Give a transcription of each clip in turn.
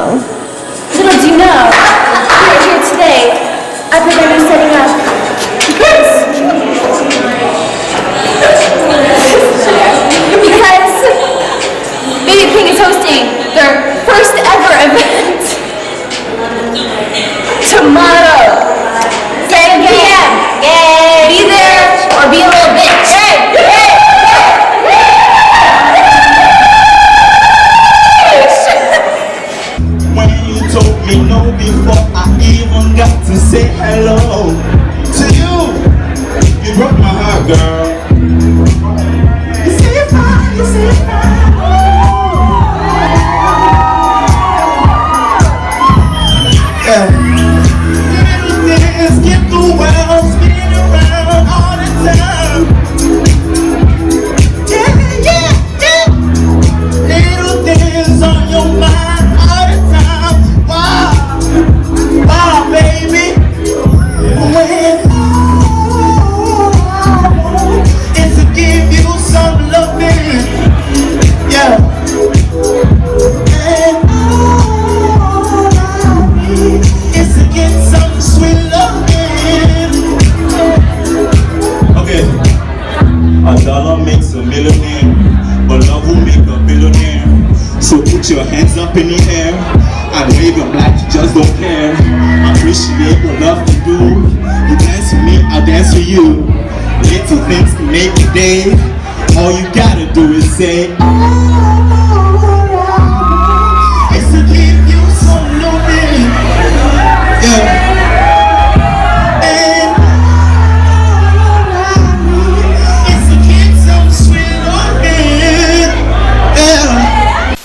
know. Little do you know, we're here today at the venue setting up because Babypink is hosting their first ever event tomorrow, 7 p.m. Yay! Be there or be a little bitch. When you told me no before I even got to say hello to you, you broke my heart, girl. You say it fine, you say it fine. Yeah. Little things get the world spin around all the time. Yeah, yeah, yeah. Little things on your mind all the time. Wow, wow, baby. When all I want is to give you some loving. Yeah. And all I need is to get some sweet loving. Okay. A dollar makes a millionaire, but love will make a billionaire. So put your hands up in the air and wave them like you just don't care. Appreciate what love can do. You dance with me, I'll dance with you. Little things can make your day. All you gotta do is say, all I want is to give you some loving. Yeah. And all I need is to get some sweet loving. Yeah.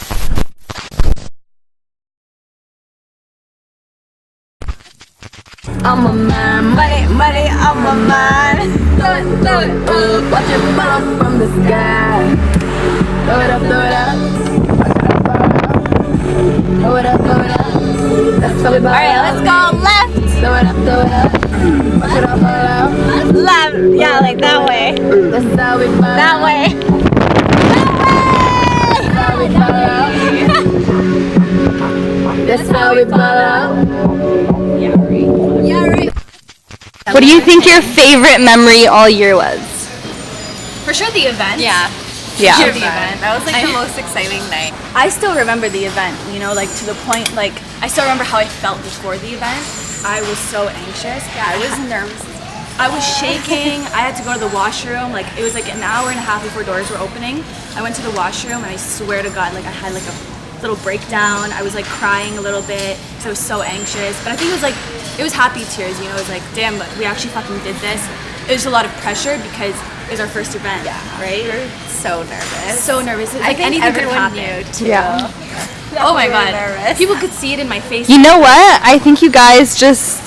I'm a man, money, I'm a man. Throw it up, watch it fall from the sky. Throw it up, throw it up. Throw it up, throw it up. That's how we ball. Alright, let's go left. Throw it up, throw it up. Watch it all fall out. Left, yeah, like that way. That's how we ball. That way. That's how we ball out. That's how we ball out. Yeah, right. What do you think your favorite memory all year was? For sure the event. Yeah. The event. That was like the most exciting night. I still remember the event, you know, like to the point, like I still remember how I felt before the event. I was so anxious. I was nervous. I was shaking. I had to go to the washroom. Like it was like an hour and a half before doors were opening. I went to the washroom and I swear to God, like I had like a little breakdown. I was like crying a little bit because I was so anxious. But I think it was happy tears, you know. It was like, damn, we actually fucking did this. It was a lot of pressure because it was our first event, right? We were so nervous. So nervous. It was I like think anything could everyone happen. knew too. Yeah. Oh my We were God. nervous. People could see it in my face. You know what? I think you guys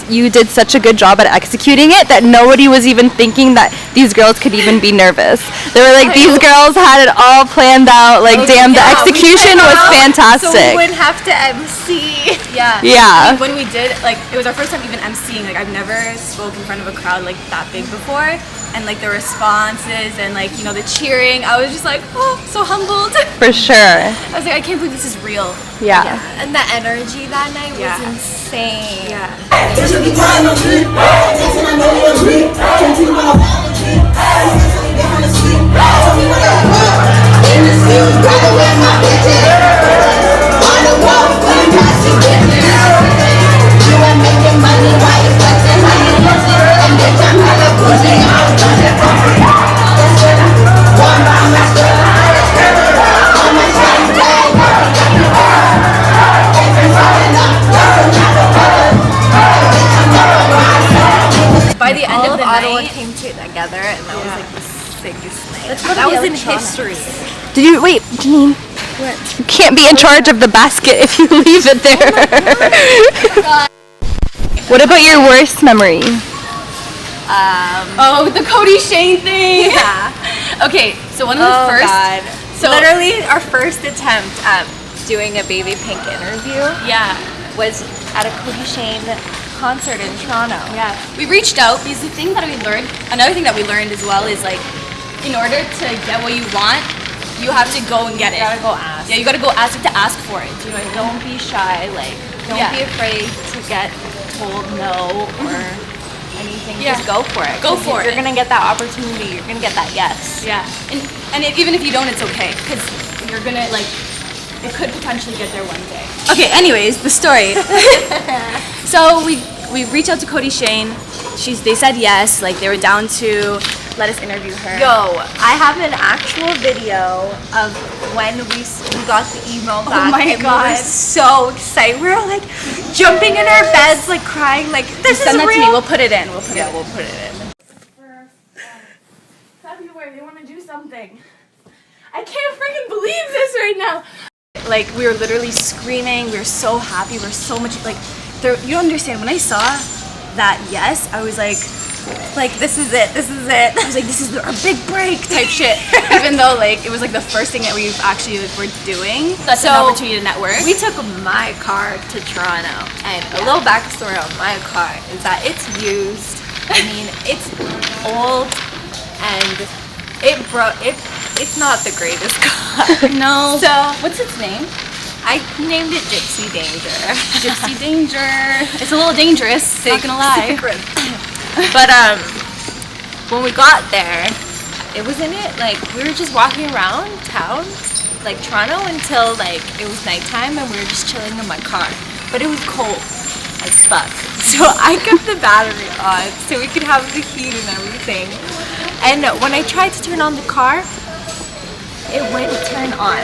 you did such a good job at executing it that nobody was even thinking that these girls could even be nervous. They were like, these girls had it all planned out. Like, damn, the execution was So we fantastic. wouldn't have to MC. Yeah. Yeah. I mean, when we did, like, it was our first time even emceeing. Like, I've never spoke in front of a crowd like that big before. And like the responses and like, you know, the cheering, I was just like, oh, so humbled. For sure. I was like, I can't believe this is real. Yeah. And the energy that night Yeah. was insane. Yeah. By the end of the Ottawa night, came together, and that was like the sickest night. that was in history. Did you wait, Janine? What? You can't be in charge of the basket if you leave it there. What about your worst memory? Oh, the Cody Shane thing. Yeah. Okay, so one of the Oh first. God. So Literally, our first attempt at doing a Babypink interview Yeah. was at a Cody Shane concert in Toronto. Yeah, we reached out because the thing that we learned, another thing that we learned as well is like, in order to get what you want, you have to go and get it. You gotta go ask. ask. Yeah, you gotta go ask to ask for it. You know, don't be shy. Like, don't be afraid to get told no or anything. Just go for it. Go for it. You're gonna get that opportunity. You're gonna get that yes. Yeah. And even if you don't, it's okay because you're gonna like. It could potentially get there one day. Okay. Anyways, the story. So we reached out to Cody Shane. They said yes. Like they were down to let us interview her. Yo, I have an actual video of when we got the email back. Oh my God. We were so excited. We were like jumping in our beds, like crying, like this is Send that real. to me. We'll put it in. We'll put it in. February, they want to do something. I can't freaking believe this right now. Like we were literally screaming. We were so happy. We were so much like. You don't understand. When I saw that yes, I was like this is it. This is it. I was like, this is our big break type shit. Even though like it was like the first thing that we've actually were doing. That's an opportunity to network. We took my car to Toronto, and a little backstory on my car is that it's used. I mean, it's old, and it's not the greatest car. No. So what's its name? I named it Gypsy Danger. Gypsy Danger. It's a little dangerous. Not gonna lie. But when we got there, it wasn't it like we were just walking around town, like Toronto, until like it was nighttime, and we were just chilling in my car. But it was cold as fuck, so I kept the battery on so we could have the heat and everything. And when I tried to turn on the car, it wouldn't turn on.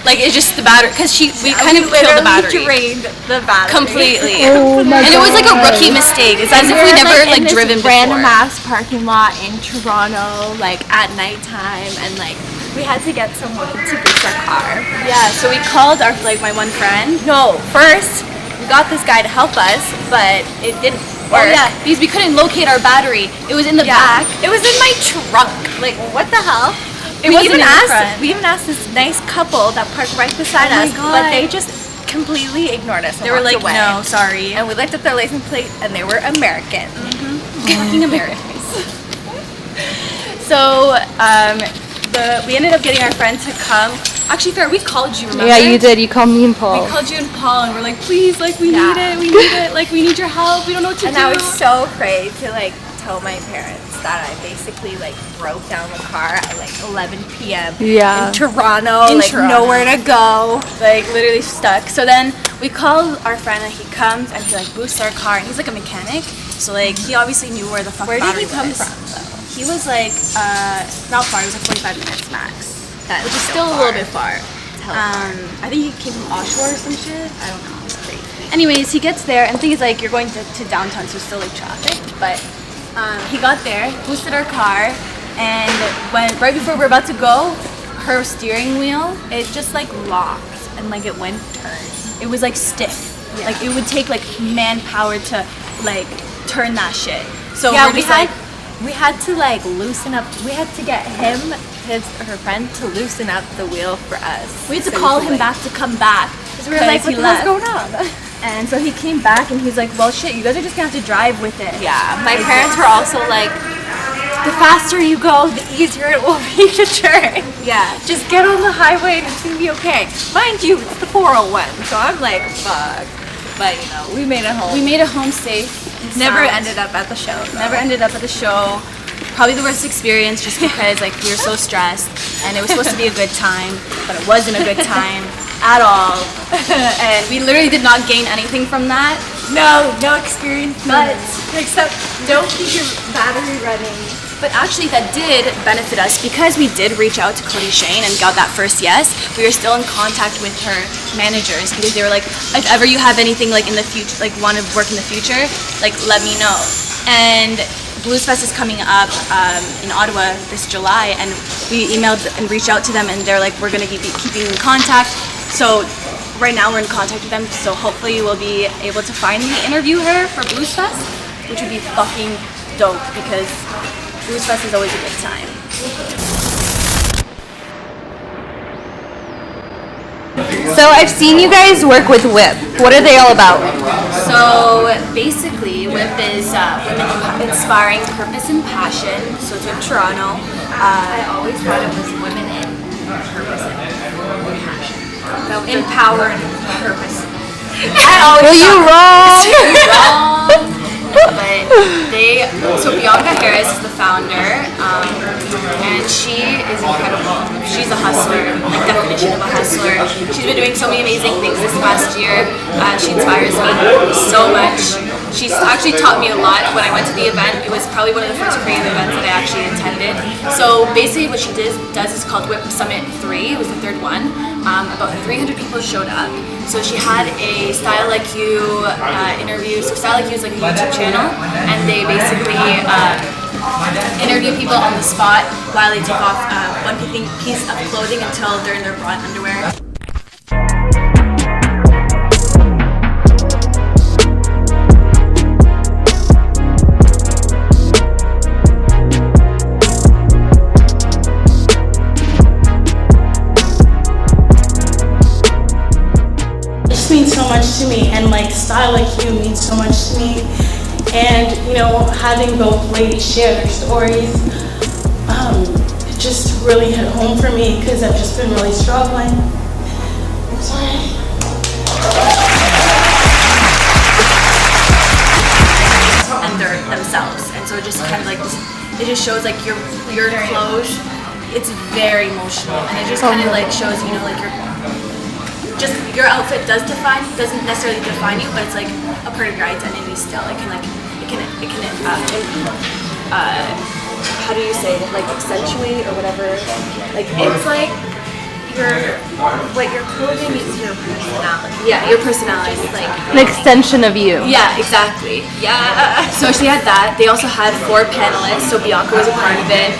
Like it's just the battery, because we kind of killed the battery. Drained the battery Completely. Oh my And it was like a rookie mistake. It's as if we never like driven before. Random ass parking lot in Toronto, like at nighttime, and like we had to get someone to fix our car. Yeah, so we called my one friend. No, first we got this guy to help us, but it didn't work. Oh yeah, because we couldn't locate our battery. It was in the back. It was in my trunk. Like what the hell? We even asked this nice couple that parked right beside Oh my us, God. but they just completely ignored us. And They were walked like, away. no, sorry. And we looked at their license plate, and they were American. Fucking Americans. So we ended up getting our friend to come. Actually, Farrah, we called you. Remember? Yeah, you did. You called me and Paul. We called you and Paul, and we're like, please, like we need it, like we need your help. We don't know what to And do. I was so afraid to like tell my parents that I basically like broke down the car at like 11 p.m. Yeah. in Toronto, nowhere to go. like literally stuck. So then we called our friend, and he comes and he like boosts our car, and he's like a mechanic, so like he obviously knew where the fuck Where did battery he come was. from though? He was like not far. It was like 45 minutes max, That's which is so still a far. little bit far. I think he came from offshore or some shit. I don't know. Anyways, he gets there, and the thing is like you're going to downtown, so it's still like traffic. But he got there, boosted our car, and when right before we were about to go, her steering wheel it just like locked and like it went turn. It was like stiff. Yeah. Like it would take like manpower to like turn that shit. So Yeah, we're we just like. had to like loosen up. We had to get her friend to loosen up the wheel for us. We had to So call could, him back to come back. Because we were like, what he the hell's left. going on? And so he came back and he's like, well shit, you guys are just gonna have to drive with it. Yeah, my parents were also like, the faster you go, the easier it will be to turn. Yeah. Just get on the highway and it's gonna be okay. Mind you, it's the 401, so I'm like, fuck. But you know, we made it home. We made it home safe. and never sound. ended up at the show. though. Never ended up at the show. Probably the worst experience just because like we were so stressed and it was supposed to be a good time, but it wasn't a good time at all. And we literally did not gain anything from that. No experience, but except don't keep your battery running. But actually that did benefit us because we did reach out to Cody Shane and got that first yes. We were still in contact with her managers because they were like, if ever you have anything like in the future, like want to work in the future, like let me know. And Blues Fest is coming up in Ottawa this July, and we emailed and reached out to them, and they're like, we're gonna be keeping in contact. So right now we're in contact with them, so hopefully we'll be able to finally interview her for Blues Fest, which would be fucking dope because Blues Fest is always a good time. So I've seen you guys work with Whip. What are they all about? So basically, WHIP is Women Inspiring Purpose and Passion. So it's with Toronto. I always thought it was women in purpose. empowered purpose. Well, you wrong. But so Bianca Harris is the founder, and she is incredible. She's a hustler, like definition of a hustler. She's been doing so many amazing things this past year. She inspires me so much. She's actually taught me a lot when I went to the event. It was probably one of the first creative events that I actually attended. So basically what she does is called Whip Summit 3. It was the third one. About 300 people showed up. So she had a Style Like You interview. So Style Like You is like a YouTube channel, and they basically interview people on the spot while they take off one piece of clothing until they're in their bra and underwear. Means so much to me, and like Style Like You means so much to me, and you know, having both ladies share their stories, it just really hit home for me because I've just been really struggling. I'm sorry. And they're themselves, and so it just kind of like it just shows like your clothes. It's very emotional, and it just kind of like shows, you know, like your outfit doesn't necessarily define you, but it's like a part of your identity still. It can how do you say it? Like accentuate or whatever. Like it's like What your clothing is your personality. yeah, your personality. Like An extension of you. yeah, exactly. Yeah. So she had that. They also had 4 panelists. So Bianca was a part of it.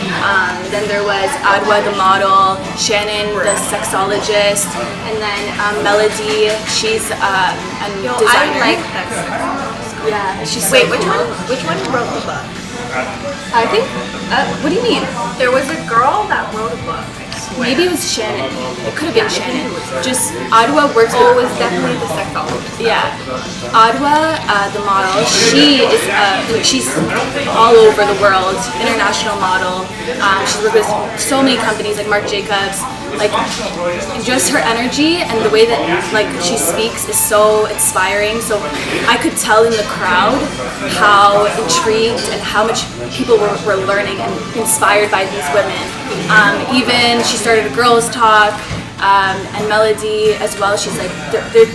Then there was Adwa the model, Shannon the sexologist, and then Melody. She's a designer. I like that. Yeah, she's so Wait, cool. which one wrote the book? I think. What do you mean? There was a girl that wrote a book. Maybe it was Shannon. It could have been Shannon. Just Adwa works Oh, it with. was definitely the sexologist. Yeah, Adwa, the model, she's all over the world, international model. She's worked with so many companies like Marc Jacobs. Like, just her energy and the way that like she speaks is so inspiring. So I could tell in the crowd how intrigued and how much people were learning and inspired by these women. Even she started a girls' talk. And Melody as well. She's like they're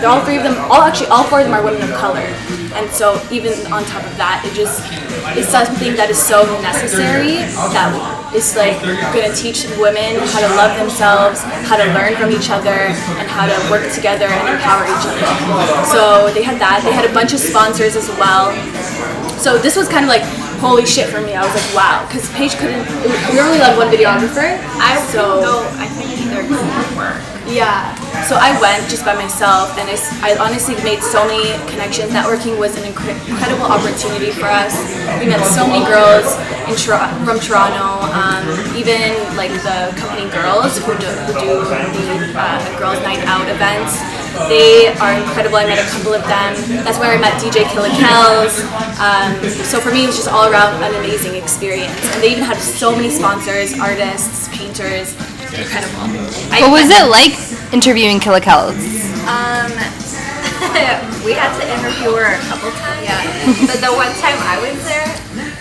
all 3 of them. All 4 of them are women of color, and so even on top of that, it just is something that is so necessary that is like going to teach women how to love themselves, how to learn from each other, and how to work together and empower each other. So they had that. They had a bunch of sponsors as well. So this was kind of like holy shit for me. I was like, wow, because Paige couldn't. We only had one videographer. I think they're good work. Yeah, so I went just by myself, and I honestly made so many connections. Networking was an incredible opportunity for us. We met so many girls from Toronto, even like the company Girls who do the Girls Night Out events. They are incredible. I met a couple of them. That's where I met DJ Killikells. So for me, it was just all around an amazing experience. And they even had so many sponsors, artists, painters. Incredible. What was it like interviewing Killikells? We had to interview her a couple times. Yeah. But the one time I was there,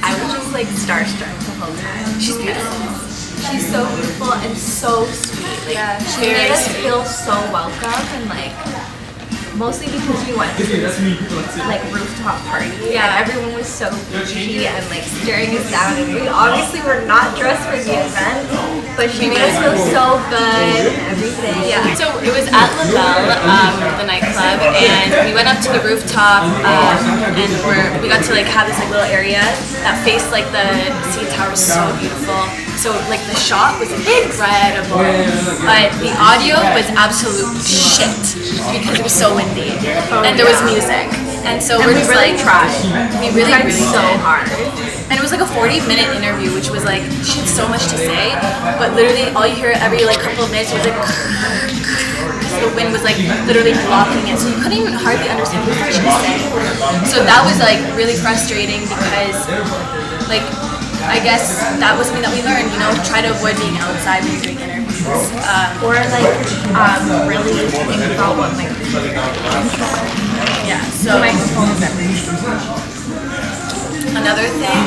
I was just like starstruck the whole time. She's beautiful. She's so beautiful and so sweet. Like she made us feel so welcome, and like mostly because we went to this like rooftop party, and everyone was so bougie and like staring us down, and we obviously were not dressed for the event, but she made us feel so good and everything. Yeah. So it was at La Belle, the nightclub, and we went up to the rooftop, and we got to like have this like little area that faced like the CN Tower. So beautiful. So like the shot was incredible, but the audio was absolute shit because it was so windy and there was music, and so we're just like we really so hard. And it was like a 40-minute interview, which was like she had so much to say, but literally all you hear every like couple of minutes was like the wind was like literally blocking it, so you couldn't even hardly understand what she was saying. So that was like really frustrating because like I guess that was something that we learned, you know, try to avoid being outside when you're doing interviews. or like really think about what like yeah. So another thing.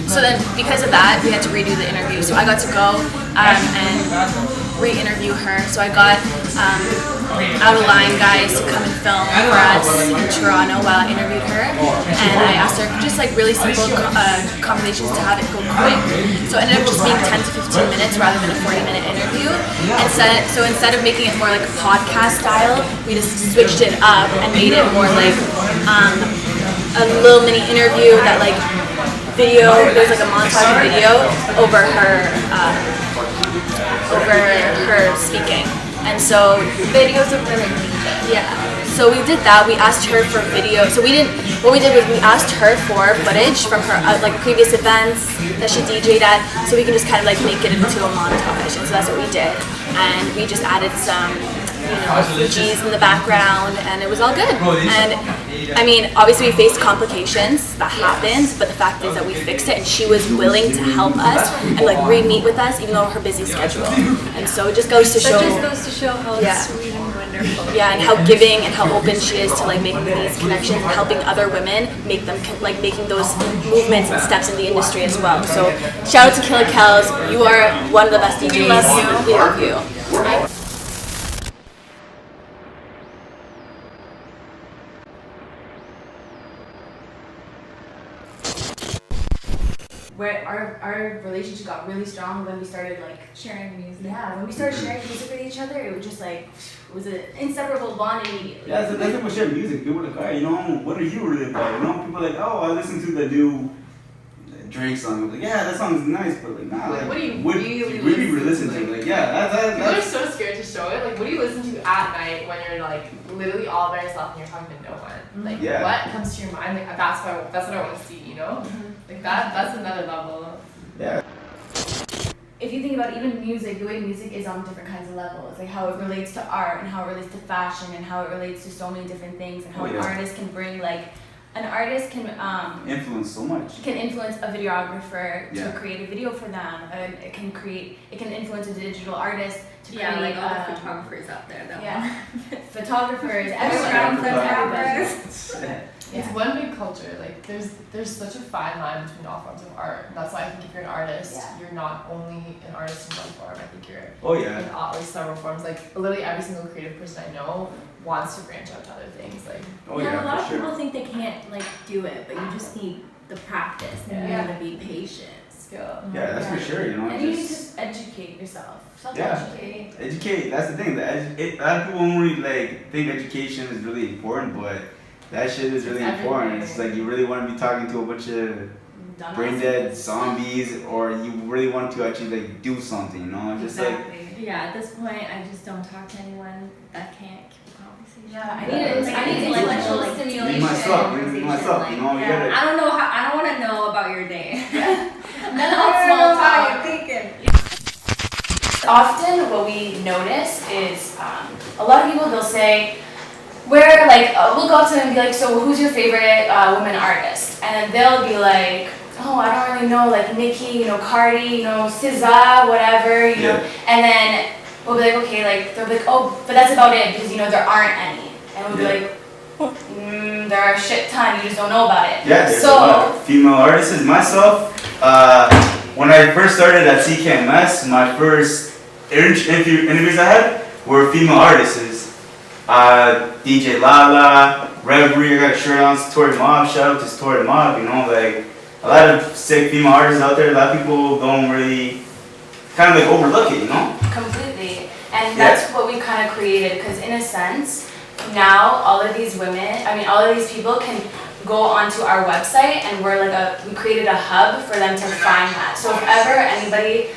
So then, because of that, we had to redo the interview. So I got to go and re-interview her. So I got out of line guys to come and film for us in Toronto while I interviewed her, and I asked her just like really simple conversations to have it go quick. So it ended up just being 10 to 15 minutes rather than a 40-minute interview. So instead of making it more like a podcast style, we just switched it up and made it more like a little mini interview that like video. There's like a montage video over her speaking. And so videos of her like yeah. So we did that. We asked her for video. So what we did was we asked her for footage from her like previous events that she DJ'd at, so we can just kind of like make it into a montage. And so that's what we did. And we just added some Fuji's in the background, and it was all good. And I mean, obviously we faced complications, that happens, but the fact is that we fixed it, and she was willing to help us and like re-meet with us even though her busy schedule. And so it just goes to show how sweet and wonderful. Yeah, and how giving and how open she is to like making these connections and helping other women make them like making those movements and steps in the industry as well. So shout out to Killer Kells, you are one of the best DJs. We love you. Where our relationship got really strong when we started like Sharing music. yeah, when we started sharing music with each other, it was just like it was an inseparable bond immediately. Yeah, so that's like we share music. People are like, alright, you know, what are you really about? You know, people are like, oh, I listen to the new Drake song. I'm like, yeah, that song's nice, but like, nah, like, What do you what really listen to? Like, yeah, People are that's so scared to show it. Like, what do you listen to at night when you're like literally all by yourself and you're talking to no one? Like, Yeah. what comes to your mind? Like, that's what I want to see. You know, like that's another level. yeah. If you think about even music, the way music is on different kinds of levels, like how it relates to art and how it relates to fashion and how it relates to so many different things, and how an artist can bring like an artist can Influence so much. can influence a videographer Yeah. to create a video for them. It can influence a digital artist to create Yeah, like all the photographers out there that yeah, photographers, everyone, everybody. It's one big culture. Like there's such a fine line between all forms of art. And that's why I think if you're an artist, Yeah. you're not only an artist in one form. I think you're Oh yeah. in all, like several forms. Like literally every single creative person I know wants to branch out to other things. Like Oh yeah, a lot yeah, of for people sure. think they can't like do it, but you just need the practice and Yeah. you need to be patient. skill. Yeah, that's for sure. You know, And you need just to educate yourself, Yeah. self-educate. educate. That's the thing. A lot of people don't really like think education is really important, but that shit is really It's important. everything. It's like you really want to be talking to a bunch of brain dead zombies, or you really want to actually like do something. You know, just like. Yeah, at this point, I just don't talk to anyone that can't keep a conversation. Yeah, I Yeah. need intellectual stimulation. Me myself, you know, you gotta. I don't know how. I don't want to know about your day. None of that small talk. thinking. Often what we notice is a lot of people, they'll say, we'll go up to them and be like, so who's your favorite woman artist? And they'll be like, oh, I don't really know, like Nicki, Cardi, SZA, whatever, Yeah. And then we'll be like, okay, like, they'll be like, oh, but that's about it, because, there aren't any. And we'll be Yeah. like, there are a shit ton, you just don't know about it. Yeah, there's a So, lot of female artists. Myself, when I first started at CKMS, my first interviews I had were female artists. DJ Lala, Reverie, I got a shirt on, Tori Mob, shout out to Tori Mob, like a lot of sick female artists out there. A lot of people don't really kind of like overlook it, completely. And that's what we kind of created, because in a sense, now all of these people can go onto our website, and we created a hub for them to find that. So if ever anybody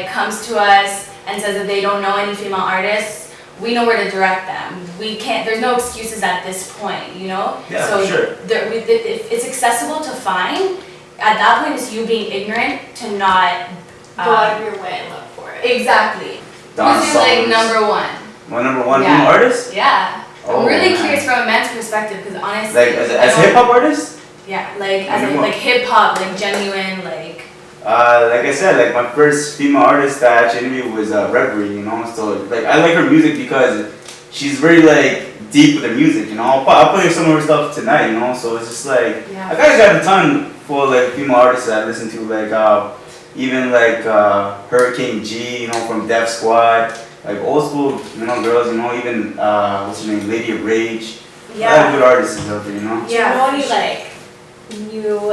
comes to us and says that they don't know any female artists, we know where to direct them. There's no excuses at this point, Yeah, So for sure. if it's accessible to find, at that point it's you being ignorant to not Go out of your way and look for it. Exactly. Don Who's your Summers. number one? My number one Yeah. female artist? Yeah. Oh, I'm really man. curious from a man's perspective, because honestly, Like as hip hop artist? yeah, as Number one. hip hop, genuine, Like I said, like my first female artist that I actually interviewed was Reverie, you know. So like I like her music because she's very like deep with her music, you know. I'll play some of her stuff tonight, you know. So it's just like I kind of got a ton for like female artists that I listen to, like even like Hurricane G, you know, from Def Squad, like old school, you know, girls, you know, even what's her name, Lady of Rage. A lot of good artists out there, you know. Do you know any like new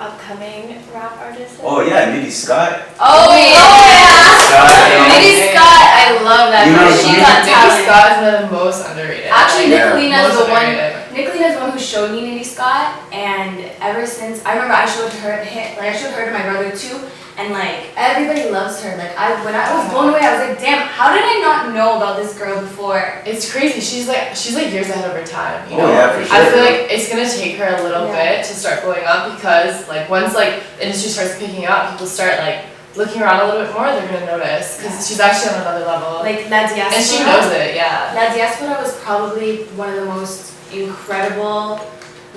upcoming rap artists? Oh yeah, Nitty Scott. Oh yeah! Maybe Scott, I love that. You know, She got Maybe talent. Scott is one of the most underrated. Actually, Yeah. Nicolina's Most the one. underrated. Nicolina's the one who showed me Nitty Scott, and ever since I remember I showed her to my brother too, and like everybody loves her. Like when I was blown away, I was like, damn, how did I not know about this girl before? It's crazy. She's like years ahead of her time. You Oh, know. yeah, for I sure. feel like it's gonna take her a little bit to start blowing up because like once like the industry starts picking up, people start like looking around a little bit more. They're gonna notice because she's actually on another level. Like La Diaspora. and she knows it. Yeah. La Diaspora was probably one of the most incredible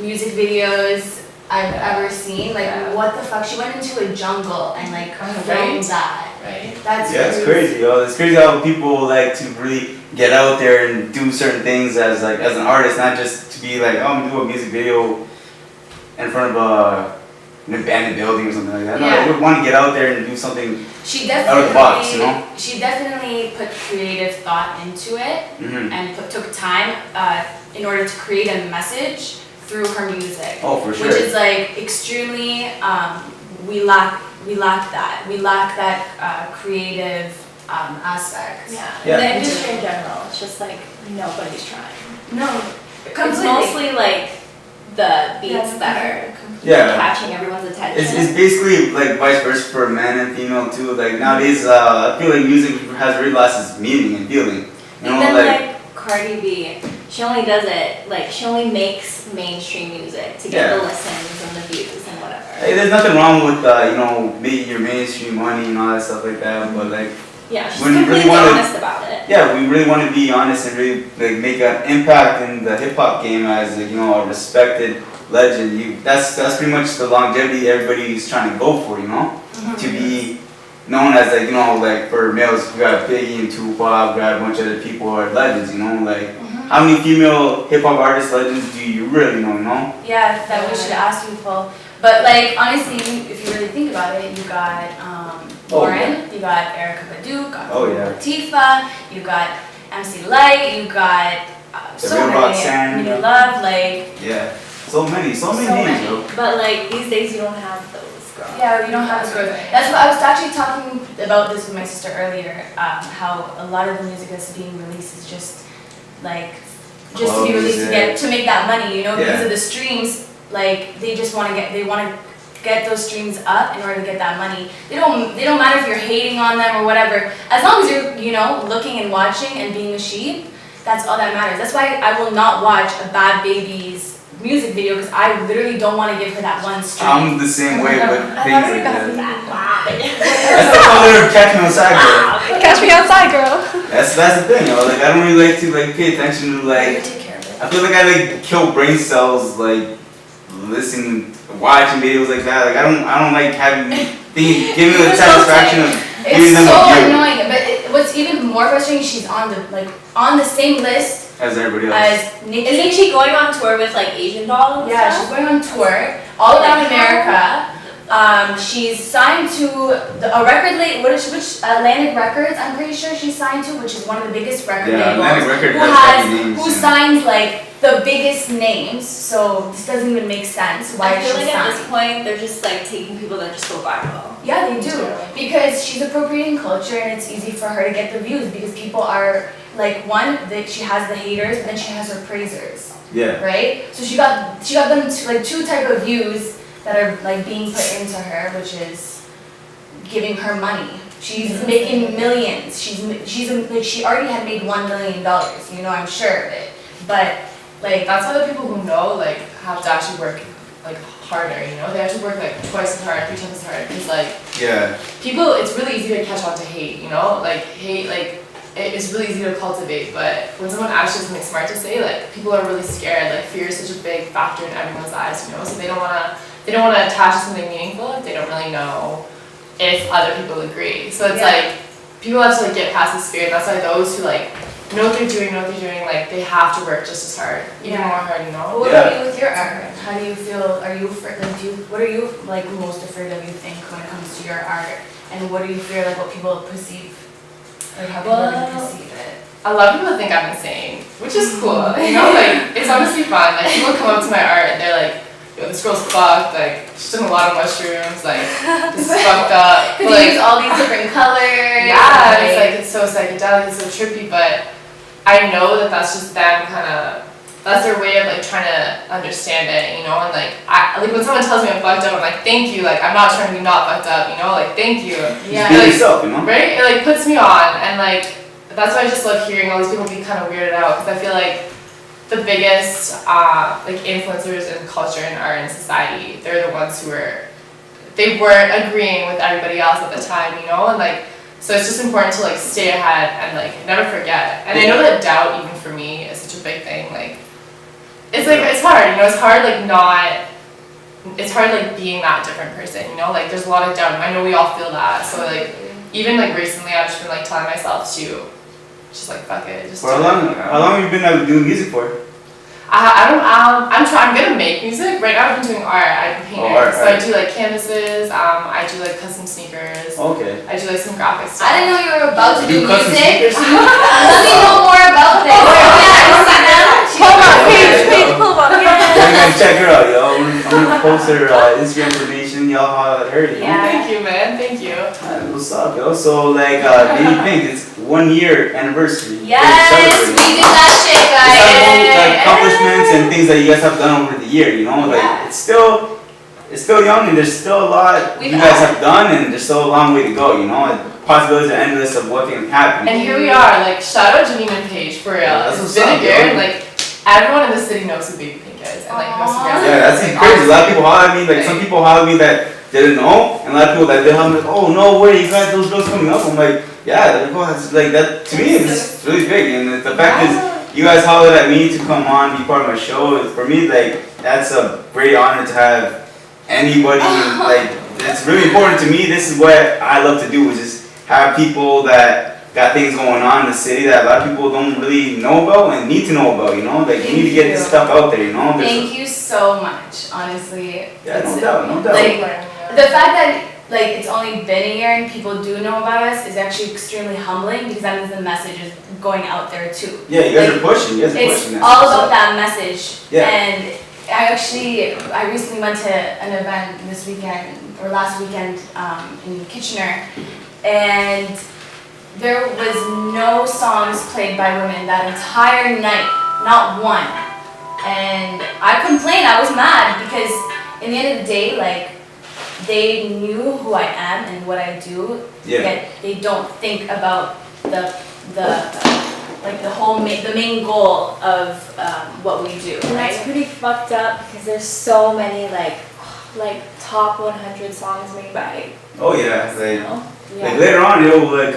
music videos I've ever seen. Like, what the fuck? She went into a jungle and like filmed that. Right. That's Yeah, it's crazy, yo. It's crazy how people like to really get out there and do certain things as an artist, not just to be like, oh, I'm gonna do a music video in front of an abandoned building or something like that. No, Yeah. I would want to get out there and do something She out of the box, you know? She definitely put creative thought into it Mm-hmm. and took time in order to create a message through her music. Oh, for sure. Which is like extremely, we lack that. We lack that creative aspect. Yeah. Yeah. The industry in general, it's just like nobody's trying. No, It's completely. mostly like the beats that are Yeah. catching everyone's attention. It's basically like vice versa for man and female too. Like nowadays, I feel like music has really lost its meaning and feeling. You know, Even like like Cardi B, she only does it, like she only makes mainstream music to get Yeah. the listens and the views and whatever. hey, there's nothing wrong with you know, making your mainstream money and all that stuff like that. But like, Yeah, she's when you really completely wanna- honest about it. yeah, we really want to be honest and really like make an impact in the hip hop game as like, you know, a respected legend. That's pretty much the longevity everybody's trying to go for. You know, to be known as like, you know, like for males we got Biggie and Tupac, we got a bunch of other people who are legends. You know, like how many female hip hop artist legends do you really know? You know? Yeah, that we should ask people. But like honestly, if you really think about it, you got Lauren, you got Erica Badu, got Oh, yeah. Latifah, you got MC Light, you got so Real many. Roxanne, Mini yeah. Love, like Yeah, so many names, yo. But like these days you don't have those girls. yeah, you don't have to go. That's what I was actually talking about this with my sister earlier. How a lot of the music that's being released is just like to be Club released to music. make that money, you know, because Yeah. of the streams. Like they just want to get those streams up in order to get that money. They don't matter if you're hating on them or whatever. As long as you're, you know, looking and watching and being a sheep, that's all that matters. That's why I will not watch a Bad Baby's music video because I literally don't want to give her that one stream. I'm the same way with things like that. That. That's the color of Catch Me Outside, girl. Catch me outside, girl. That's the thing, yo. Like I don't really like to like pay attention to like. Take care of it. I feel like I like kill brain cells like watching videos like that. Like I don't like having giving me the It's satisfaction of giving It's them so a view annoying, but what's even more frustrating, she's on the same list as everybody else. as Nicki. Isn't she going on tour with like Asian dolls? and Yeah, she's stuff? going on tour all around Like, America. She's signed to a record label, which Atlantic Records, I'm pretty sure she's signed to, which is one of the biggest record Yeah, labels. Atlantic Record does heavy names, who yeah. signs like the biggest names, so this doesn't even make sense. Why I feel she's like at signed. this point they're just like taking people that just go viral. Yeah, they do. Because she's appropriating culture and it's easy for her to get the views because people are like that she has the haters and then she has her praisers. Yeah. Right? So she got them like two type of views that are like being put into her, which is giving her money. She's making millions. She already had made $1 million, you know, I'm sure of it. But like That's why the people who know like have to actually work like harder. You know, they have to work like twice as hard, 3 times as hard. Because like Yeah. people, it's really easy to catch on to hate. You know, like hate it's really easy to cultivate, but when someone actually has something smart to say, like people are really scared. Like fear is such a big factor in everyone's eyes, you know. So they don't wanna attach to something meaningful if they don't really know if other people agree. So it's like people have to like get past this fear. That's why those who like know what they're doing, like they have to work just as hard, even more hard, you know. What about you with your art? How do you feel? Are you afraid? Like, what are you like most afraid of? You think when it comes to your art, and what do you fear like what people perceive, or how people are gonna perceive it? A lot of people think I'm insane, which is cool. You know, like it's honestly fun. Like people come up to my art and they're like, "Yo, this girl's fucked. Like she's doing a lot of mushrooms. Like this is fucked up." Because you use all these different colors. Yeah, it's like it's so psychedelic, it's so trippy, but I know that that's just them kind of. That's their way of like trying to understand it, you know. And like when someone tells me I'm fucked up, I'm like, "Thank you." Like I'm not trying to be not fucked up, you know. Like thank you. Yeah. Be yourself, you know. Right? It like puts me on, and like. That's why I just love hearing all these people be kind of weirded out, because I feel like the biggest like influencers in culture and art and society, they're the ones who they weren't agreeing with everybody else at the time, you know, and like so it's just important to like stay ahead and like never forget. And I know that doubt even for me is such a big thing. Like it's hard, you know, it's hard like being that different person, you know, like there's a lot of doubt. I know we all feel that. So like even like recently I've just been like telling myself to just like fuck it. Just how long have you been doing music for? I'm gonna make music. Right now I've been doing art. I'm a painter. So I do like canvases, I do like custom sneakers. Okay. I do like some graphic stuff. I didn't know you were about to do custom music. sneakers? Let me know more about this. Hold on, page, pull up. Check her out, yo. I'm gonna post her Instagram information. Y'all holler at her. You know? Yeah. Thank you, man. Thank you. What's up, yo? So like Babypink, it's 1 year anniversary. Yes, we did that shit, guys. Like accomplishments and things that you guys have done over the year, you know, like it's still young and there's still a lot you guys have done and there's still a long way to go, you know. Possibilities are endless of what can happen. And here we are, like shout out Janine and Paige for real. It's been a year, and like everyone in the city knows who Babypink is, and like knows who guys are. Yeah, that's crazy. A lot of people holler at me, like some people holler at me that didn't know, and a lot of people that did holler at me like, oh no way, you got those girls coming up. I'm like, yeah, they're cool. It's like that to me it's really big, and the fact is. You guys hollered at me to come on, be part of my show. For me, like that's a great honor to have anybody. Like it's really important to me. This is what I love to do, is just have people that got things going on in the city that a lot of people don't really know about and need to know about. You know, like you need to get this stuff out there. You know. Thank you so much, honestly. Yeah, no doubt. Like the fact that. Like it's only been a year and people do know about us is actually extremely humbling, because that means the message is going out there too. Yeah, you guys are pushing. It's all about that message. Yeah. And I recently went to an event this weekend or last weekend in Kitchener, and there was no songs played by women that entire night, not one. And I complained. I was mad because in the end of the day, like. They knew who I am and what I do, yet they don't think about the main goal of what we do. And that's pretty fucked up, because there's so many like top 100 songs made by. Oh yeah, like later on, like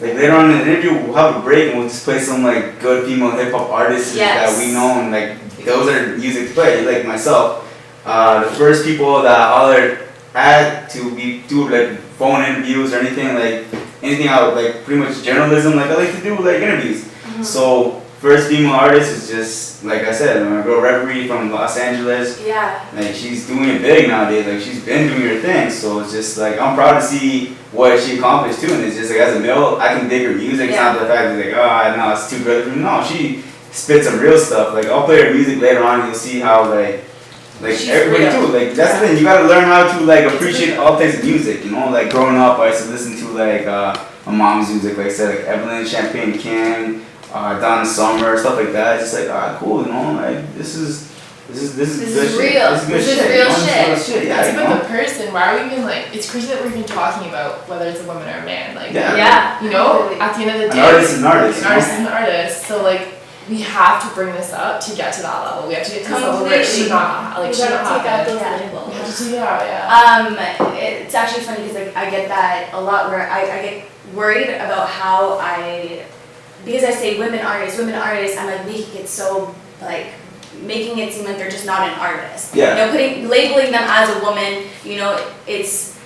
later on in the interview, we'll have a break and we'll just play some like good female hip hop artists that we know, and like those are music to play. Like myself. The first people that hollered had to do like phone interviews or anything out, like pretty much journalism. Like I like to do like interviews. Mm-hmm. So first female artist is just like I said, my girl Year Bbpink from Los Angeles. Yeah. Like she's doing it big nowadays. Like she's been doing her thing. So it's just like I'm proud to see what she accomplished too. And it's just like as a male, I can dig her music. It's not the fact that like no, it's too good. No, she spits some real stuff. Like I'll play her music later on. You'll see how like everybody too, like that's the thing, you gotta learn how to like appreciate all types of music, you know, like growing up I used to listen to like my mom's music, like I said, like Evelyn, Champagne King, Donna Summer, stuff like that. It's just like cool, you know, like this is good real. shit. This is real shit. Yeah, it's about the person. Why are we even like? It's crazy that we're even talking about whether it's a woman or a man. Like, yeah. You know, at the end of the day, an artist is an artist. An artist is an artist. So like. We have to bring this up to get to that level. We have to get to this level where it should not happen. We have to take it out, yeah. It's actually funny because like I get that a lot where I get worried about how because I say women artists, I'm like making it so like making it seem like they're just not an artist. Yeah. You know, labeling them as a woman, you know, it's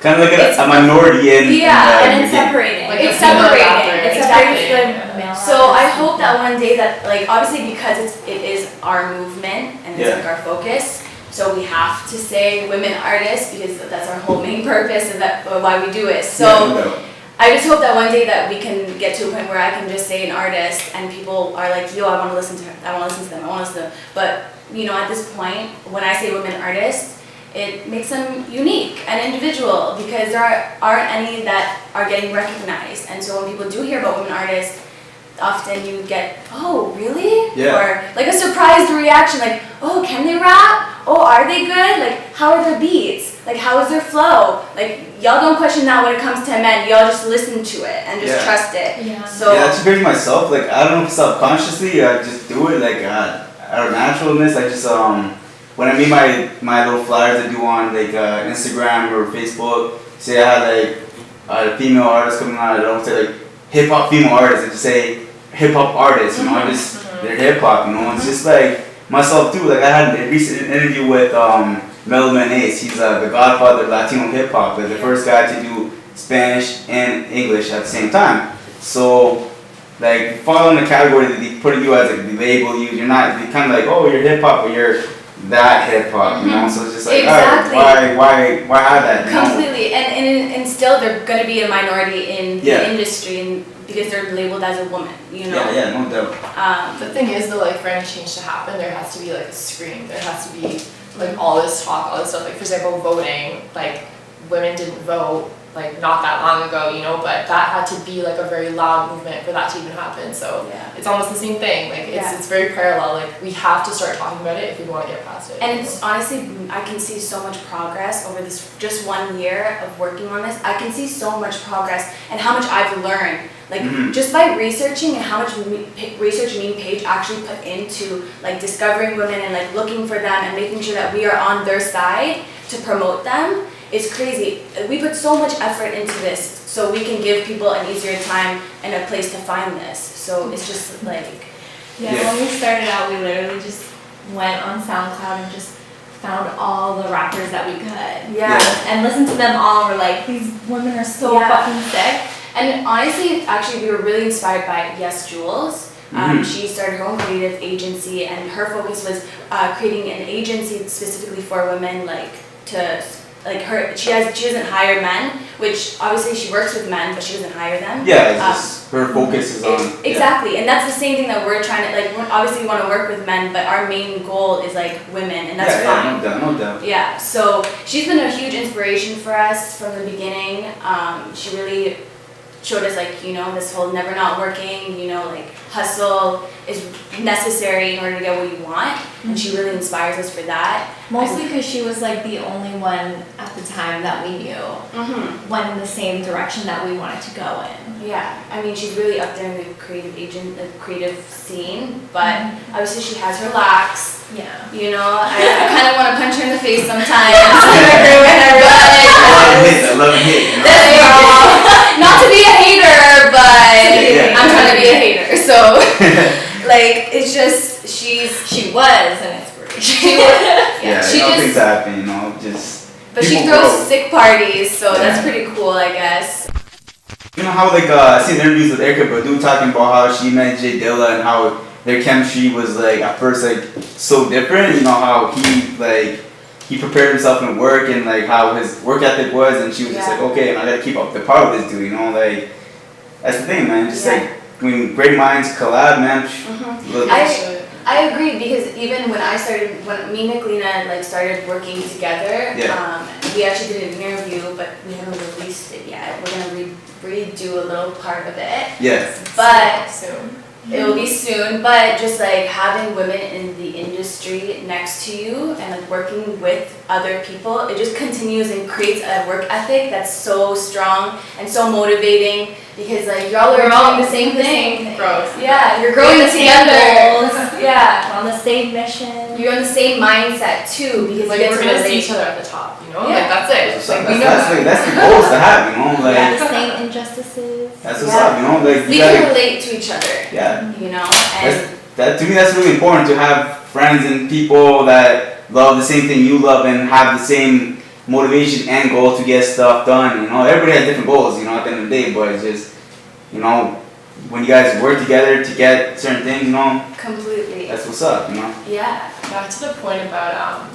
kind of like a minority in. And it's separating. Like It's the female separating. rapper. It's Exactly. separating. Yeah. So I hope that one day that, like, obviously because it is our movement and it's like our focus, so we have to say women artists because that's our whole main purpose and that why we do it. So I just hope that one day that we can get to a point where I can just say an artist and people are like, yo, I want to listen to her, I want to listen to them, I want to listen to them. But you know, at this point, when I say women artists, it makes them unique and individual because there aren't any that are getting recognized. And so when people do hear about women artists, often you get, oh, really? Yeah. Or like a surprised reaction, like, oh, can they rap? Oh, are they good? Like, how are their beats? Like, how is their flow? Like, y'all don't question that when it comes to men. Y'all just listen to it and just trust it. Yeah. So Yeah, that's very myself. Like, I don't know if subconsciously I just do it. Like, out of naturalness, I just when I meet my little flyers I do on like Instagram or Facebook, say I had like a female artist coming on. I don't say like hip hop female artist. I just say hip hop artists. You know, I just they're hip hop. You know, it's just like myself too. Like I had a recent interview with Melo Menace. He's the godfather of Latino hip hop. Like the first guy to do Spanish and English at the same time. So, like, fall in the category that they put you as, like, they label you. You're not, they kind of like, oh, you're hip hop, but you're that hip hop, you know? So it's just like, Exactly. why have that? You know? completely, and still they're gonna be a minority in the industry, and because they're labeled as a woman, you know. Yeah, no doubt. The thing is though, like for any change to happen, there has to be like a scream. There has to be like all this talk, all this stuff. Like for example, voting. Like women didn't vote like not that long ago, you know, but that had to be like a very loud movement for that to even happen. So it's almost the same thing. Like it's very parallel. Like we have to start talking about it if we want to get past it. And it's honestly, I can see so much progress over this just 1 year of working on this. I can see so much progress and how much I've learned. Like just by researching and how much research me and Paige actually put into like discovering women and like looking for them and making sure that we are on their side to promote them. It's crazy. We put so much effort into this so we can give people an easier time and a place to find this. So it's just like... When we started out, we literally just went on Soundcloud and just found all the rappers that we could. And listened to them all and we're like, these women are so fucking sick. And honestly, actually, we were really inspired by Yes Jules. She started her own creative agency and her focus was creating an agency specifically for women, like to... Like she doesn't hire men, which obviously she works with men, but she doesn't hire them. Yeah, it's just her focus is on exactly, and that's the same thing that we're trying to like. Obviously, we want to work with men, but our main goal is like women, and that's fine. No doubt. Yeah, so she's been a huge inspiration for us from the beginning. She really showed us like, you know, this whole never not working, you know, like hustle is necessary in order to get what you want, and she really inspires us for that. Mostly because she was like the only one at the time that we knew went in the same direction that we wanted to go in. Yeah, I mean she's really up there in the creative scene, but obviously she has her lacks. Yeah. You know, I kind of want to punch her in the face sometimes. I love it. Not to be a hater, but I'm trying to be a hater. So, like, it's just she was an inspiration. She just things happen, you know, just. But she throws sick parties, so that's pretty cool, I guess. You know how like I seen interviews with Erykah Badu talking about how she met Jay Dilla and how their chemistry was like at first like so different. You know how he prepared himself in work and like how his work ethic was, and she was just like, okay, and I gotta keep up the par with this dude. You know, like that's the thing, man. Just like when great minds collab, man. I agree because even when me and Nicolina like started working together, we actually did an interview, but we haven't released it yet. We're gonna redo a little part of it. Yes. But soon. It will be soon, but just like having women in the industry next to you and like working with other people, it just continues and creates a work ethic that's so strong and so motivating because like y'all are doing the same thing. Growth. Yeah, you're growing together. Yeah. We're on the same mission. You're on the same mindset too because like you get we're to gonna really see each other at the top, you know? Like that's it. Like, that's the goals to have, you know? Like the same injustices. That's what's up, you know? Like we can relate to each other. Yeah. You know? And that to me that's really important to have friends and people that love the same thing you love and have the same motivation and goal to get stuff done. You know, everybody has different goals. You know, at the end of the day, but it's just, you know, when you guys work together to get certain things, you know, Completely. that's what's up. You know. Yeah. Back to the point about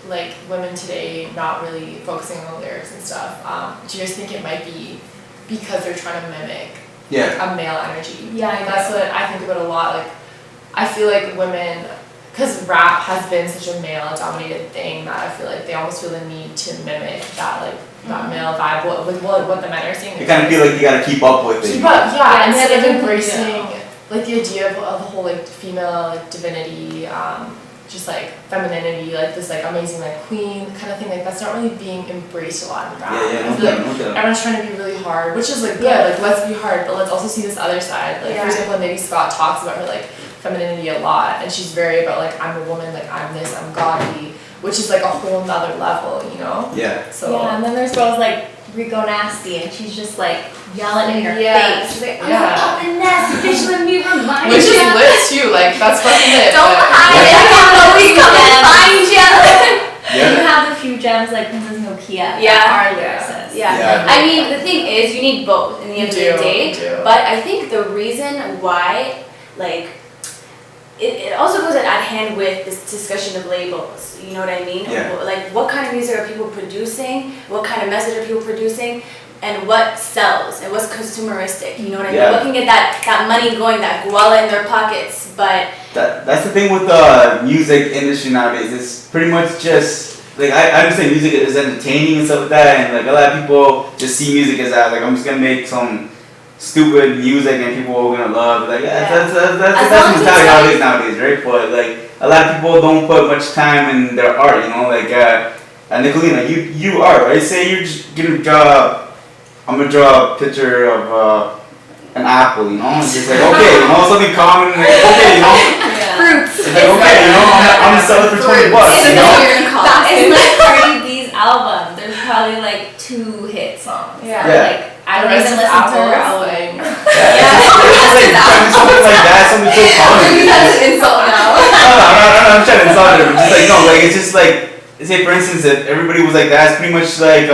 like women today not really focusing on lyrics and stuff. Do you guys think it might be because they're trying to mimic Yeah. a male energy? Yeah, That's what I think about a lot. Like, I feel like women, because rap has been such a male-dominated thing, that I feel like they almost feel the need to mimic that, like, that male vibe with what the men are saying. You kind of feel like you gotta keep up with it. But yeah, instead of definitely embracing like the idea of the whole like female like divinity, just like femininity, like this like amazing like queen kind of thing, like that's not really being embraced a lot in rap. Yeah, I feel like everyone's trying to be really hard, which is like good, like let's be hard, but let's also see this other side. Like for example, maybe Scott talks about her like femininity a lot, and she's very about like I'm a woman, like I'm this, I'm godly, which is like a whole nother level, you know? Yeah. So Yeah, and then there's girls like Rico Nasty, and she's just like yelling in your face. She's like, I'm Yeah. up in nasty, bitch, let me remind which you. is lit too, like that's fucking lit. Don't but- hide it, I can always come and find you. Yeah. And you have a few gems like Princess Nokia Yeah. that are lyricists. Yeah. I mean, the thing is, you need both in the end of the day. You do. But I think the reason why, like, it also goes at hand with this discussion of labels. You know what I mean? Yeah. Like, what kind of music are people producing? What kind of message are people producing? And what sells? And what's consumeristic? You know what I mean? Yeah. Looking at that money going, that guala in their pockets. But That's the thing with the music industry nowadays. It's pretty much just like I understand music is entertaining and stuff like that, and like a lot of people just see music as that. Like I'm just gonna make some stupid music and people are gonna love. Like that's the mentality nowadays, right? But like a lot of people don't put much time in their art. You know, like Nicolina, you are right. Say you're just gonna draw. I'm gonna draw a picture of an apple, you know? It's just like, okay, you know, something common, like, okay, you know? Fruits. It's like, okay, you know, I'm gonna sell it for $20, you know? That is like Cardi B's album. There's probably like 2 hit songs. Yeah. Like I don't even listen to her album. It's like something like that, something so common. That's an insult now. I'm trying to insult it, but just like, no, like, it's just like, say for instance, if everybody was like that, it's pretty much like,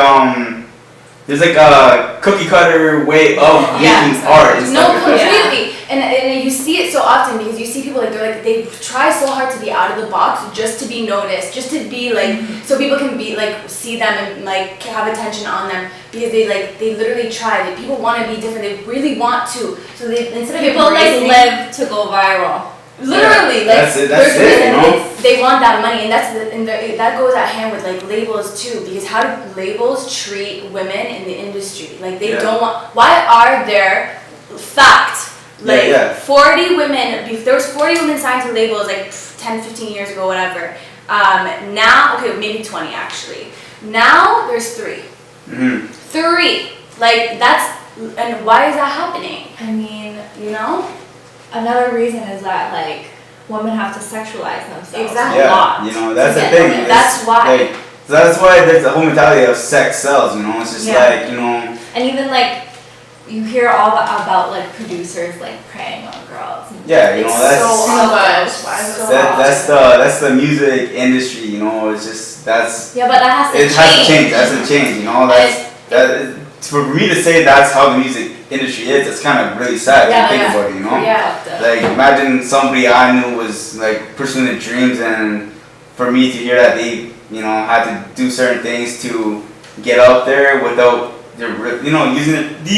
there's like a cookie cutter way of making art and no, stuff like that. completely. And you see it so often because you see people like they try so hard to be out of the box just to be noticed, just to be like so people can be like see them and like have attention on them because they literally try. Like, people want to be different. They really want to. So they instead of People like embracing- live to go viral. Literally, Yeah, like that's it, there's you know? they want that money, and that goes at hand with like labels too. Because how do labels treat women in the industry? Like they don't want. Why are there like 40 women? If there was 40 women signed to labels like 10, 15 years ago, whatever. Now, okay, maybe 20 actually. Now there's 3. Mm-hmm. 3. Like that's and why is that happening? I mean, You know? another reason is that like women have to sexualize themselves Exactly. a lot. You know, that's to the get thing. noticed. That's why. Like, so that's why there's the whole mentality of sex sells, you know? It's just like, you know. And even like you hear all about like producers like preying on girls. Yeah, you know, that's so that's the music industry, you know, it's just Yeah, but that has to it change. has to change, that's to change, you know, for me to say that's how the music industry is, it's kind of really sad to think about it, you know? Yeah. Like, imagine somebody I knew was like pursuing their dreams, and for me to hear that they, you know, had to do certain things to get out there without their, you know, use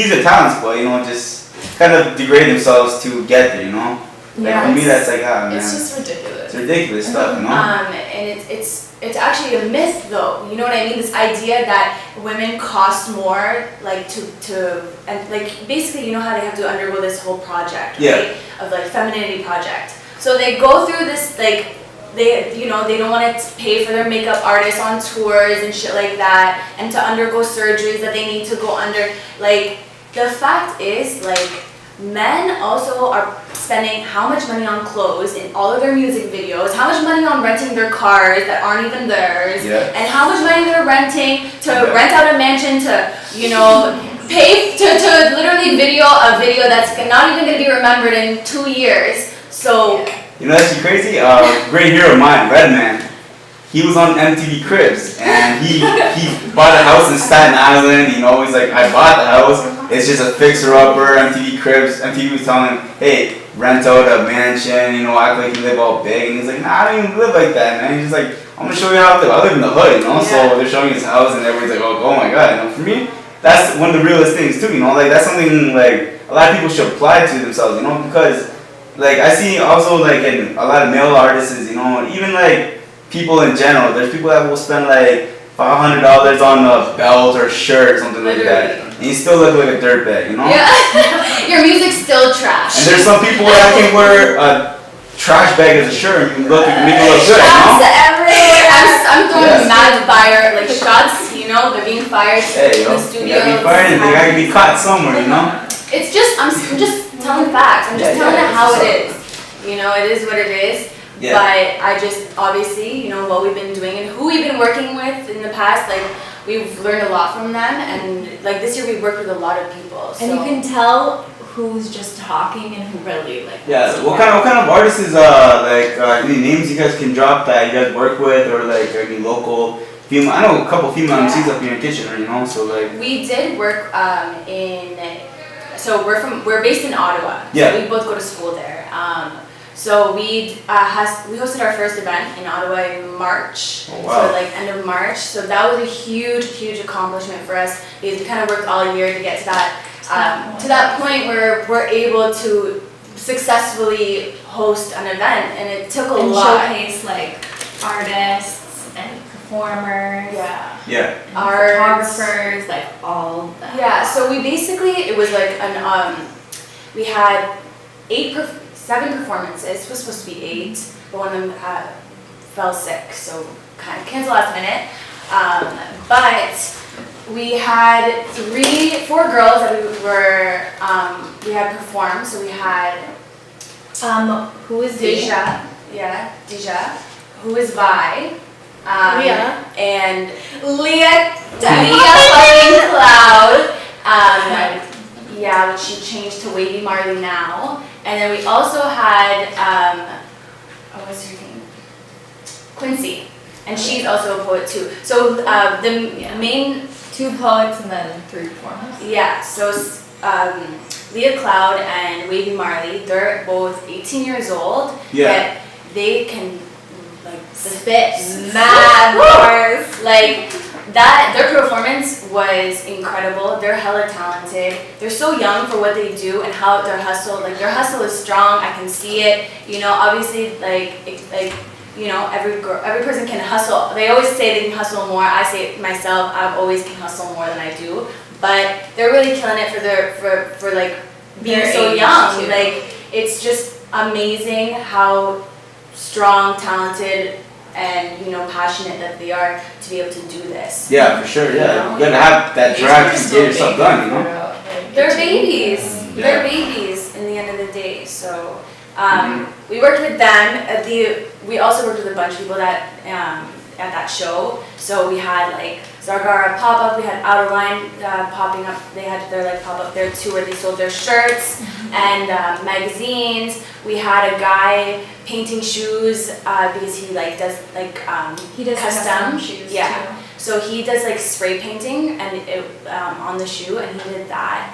their talents, but, you know, just kind of degrade themselves to get there, you know? Like, for me, that's like, man. It's just ridiculous. It's ridiculous stuff, you know? And it's actually a myth though, you know what I mean? This idea that women cost more, like and like basically you know how they have to undergo this whole project, right? Of like femininity project. So they go through this like they don't want to pay for their makeup artists on tours and shit like that, and to undergo surgeries that they need to go under. Like the fact is like men also are spending how much money on clothes in all of their music videos, how much money on renting their cars that aren't even theirs, and how much money they're renting to rent out a mansion to, you know, pay to literally video a video that's not even going to be remembered in 2 years. So you know, that's crazy. Great hero of mine, Redman. he was on MTV Cribs, and he bought a house in Staten Island. You know, he's like, I bought the house. It's just a fixer-upper. MTV Cribs. MTV was telling him, hey, rent out a mansion. You know, act like you live all big. And he's like, nah, I don't even live like that, man. He's just like, I'm gonna show you how I live. I live in the hood, you know. So they're showing his house, and everybody's like, oh my god. You know, for me, that's one of the realest things too. You know, like that's something like a lot of people should apply to themselves. You know, because like I see also like in a lot of male artists, you know, even like people in general. There's people that will spend like $500 on a belt or shirt or something like that, and you still look like a dirtbag, you know? Yeah. Your music's still trash. And there's some people that can wear a trash bag as a shirt and make it look good, you know? Shots everywhere. I'm throwing mad fire, like shots, you know, they're being fired in the studio. They gotta be fired and they gotta be caught somewhere, you know? It's just, I'm just telling facts. I'm just telling it how it is. You know, it is what it is. Yeah. But I just, obviously, you know, what we've been doing and who we've been working with in the past, like, we've learned a lot from them. And, like, this year we worked with a lot of people. So. And you can tell who's just talking and who really, like... Yeah, what kind of artists is, any names you guys can drop that you guys work with, or, like, any local female... I know a couple female MCs up here in Kitchener, you know, so, like... We did work so we're based in Ottawa. Yeah. So we both go to school there. So we hosted our first event in Ottawa in March. Oh, wow. So like end of March. So that was a huge accomplishment for us because we kind of worked all year to get to that point where we're able to successfully host an event, and it took a lot. Showcase like artists and performers. Yeah. Photographers, like all that. Yeah. So we basically, it was like we had 7 performances. It was supposed to be 8, but one of them fell sick, so kind of canceled last minute. But we had 4 girls that we had performed. So we had who is Deja? Yeah, Deja. Who is Vi? Leah. And Leah fucking Cloud. Yeah, which she changed to Wavy Marley now. And then we also had, what's her name? Quincy. And she's also a poet too. So the main... 2 poets and then 3 performers. Yeah, so Leah Cloud and Wavy Marley, they're both 18 years old. Yeah. But they can like Spit mad bars. Like that, their performance was incredible. They're hella talented. They're so young for what they do and how their hustle is strong. I can see it. You know, obviously, you know, every person can hustle. They always say they can hustle more. I say it myself. I always can hustle more than I do. But they're really killing it for like being Their so age young. too. Like it's just amazing how strong, talented, and you know, passionate that they are to be able to do this. Yeah, for sure, yeah. You gotta have that drive to get yourself done, you know? They're babies. Yeah. They're babies in the end of the day. So we worked with them. We also worked with a bunch of people that at that show. So we had like Zargara pop up. We had Outer Line popping up. They had their like pop up there too, where they sold their shirts and magazines. We had a guy painting shoes because he like does like He does custom shoes Yeah. too. So he does like spray painting and on the shoe, and he did that.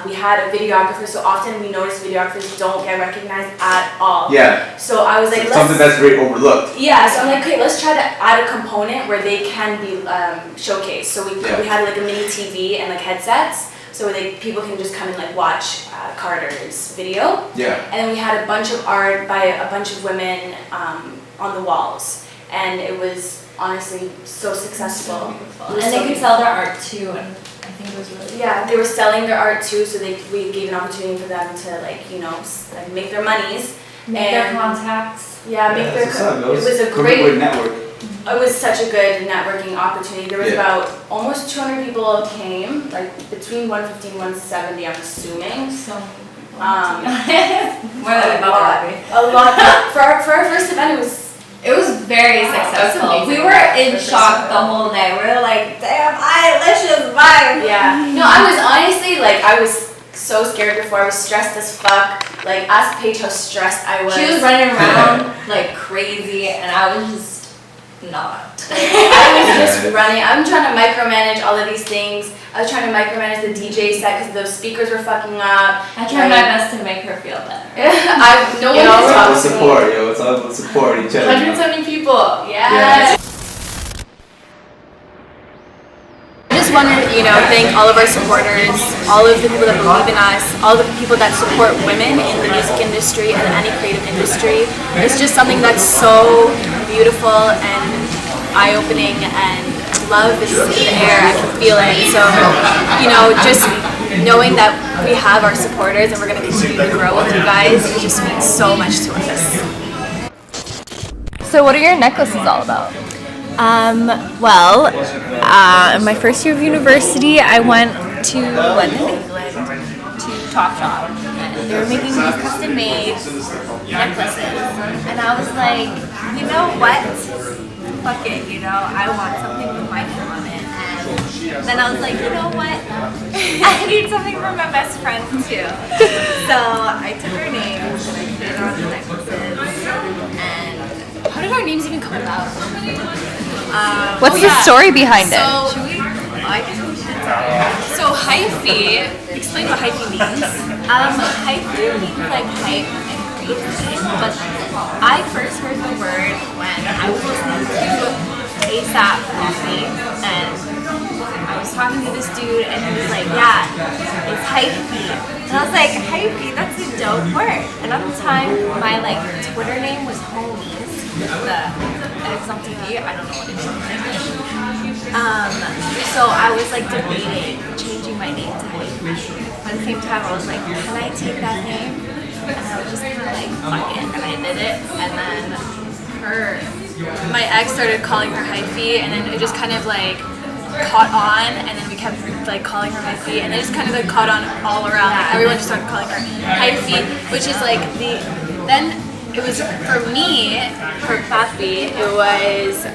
We had a videographer, so often we notice videographers don't get recognized at all. Yeah. So I was like, Something that's very overlooked. yeah, so I'm like, okay, let's try to add a component where they can be showcased. So we had like a mini TV and like headsets, so people can just come and like watch Carter's video. Yeah. And then we had a bunch of art by a bunch of women on the walls, and it was honestly so successful. And they could sell their art too, and I think it was really Yeah, they were selling their art too, so we gave an opportunity for them to like, you know, like make their monies. make their contacts. Yeah, make their. It was a great network. It was such a good networking opportunity. There was about almost 200 people came, like between 150 and 170, I'm assuming. So many people. More than a lot. A lot. For our first event, It was very successful. amazing. We were in shock the whole day. We were like, damn, let's just vibe. Yeah. No, I was honestly like, I was so scared before. I was stressed as fuck. Like, ask Paige how stressed I was. She was running around like crazy, and I was just not. I was just running. I'm trying to micromanage all of these things. I was trying to micromanage the DJ set because those speakers were fucking up. I tried my best to make her feel better. No one It's all has about talked to me. support, yo. It's all about support each other. 170 people. Yeah. I just want to, thank all of our supporters, all of the people that believe in us, all the people that support women in the music industry and any creative industry. It's just something that's so beautiful and eye-opening, and love is in the air. I can feel it. So, just knowing that we have our supporters and we're going to continue to grow with you guys, it just means so much to us. So what are your necklaces all about? In my first year of university, I went to London, England, to Topshop, and they were making these custom-made necklaces, and I was like, you know what? Fuck it, I want something with my name on it, and then I was like, you know what? I need something for my best friend too. So I took her name and I put it on the necklaces, and How did our names even come about? What's the story behind it? So hyphy, explain what hyphy means. hyphy means like hype and crazy, but I first heard the word when I was listening to ASAP Rocky, and I was talking to this dude, and he was like, yeah, it's hyphy. And I was like, hyphy, that's a dope word. And at the time, my Twitter name was Homies, the X on TV, I don't know what it is. So I was debating changing my name to hyphy. But at the same time, I was like, can I take that name? And I was just kind of fuck it, and I did it. And then My ex started calling her hyphy, and then it just kind of caught on, and then we kept calling her hyphy, and it just kind of caught on all around. Everyone just started calling her hyphy, which is then it was for me, for Papi, it was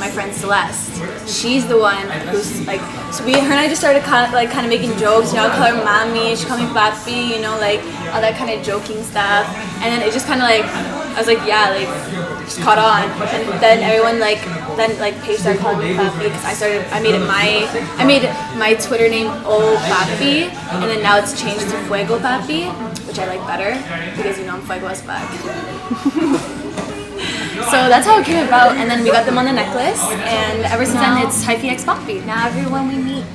my friend Celeste. She's the one who's so her and I just started kind of making jokes. I call her Mommy, she called me Papi, all that kind of joking stuff. And then it just kind of I was like, yeah, just caught on. And then everyone Paige started calling me Papi because I made my Twitter name O Papi, and then now it's changed to Fuego Papi, which I like better because I'm Fuego as fuck. So that's how it came about, and then we got them on the necklace, and ever since then it's Hyphy X Papi. now everyone we meet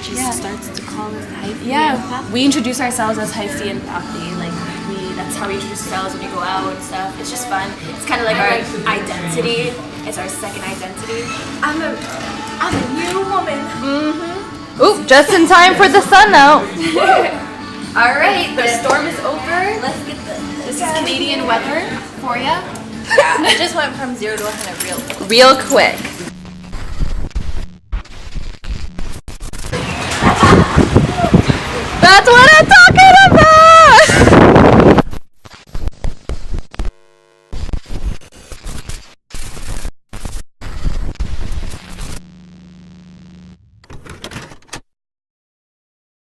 just starts to call us hyphy. Yeah, we introduce ourselves as Hyphy and Papi. That's how we introduce ourselves when we go out and stuff. It's just fun. It's kind of our identity. It's our second identity. I'm a new woman. Oop, just in time for the sun out. All right, the storm is over. Let's get This is Canadian weather for ya. Yeah, it just went from 0 to 100 real quick. Real quick.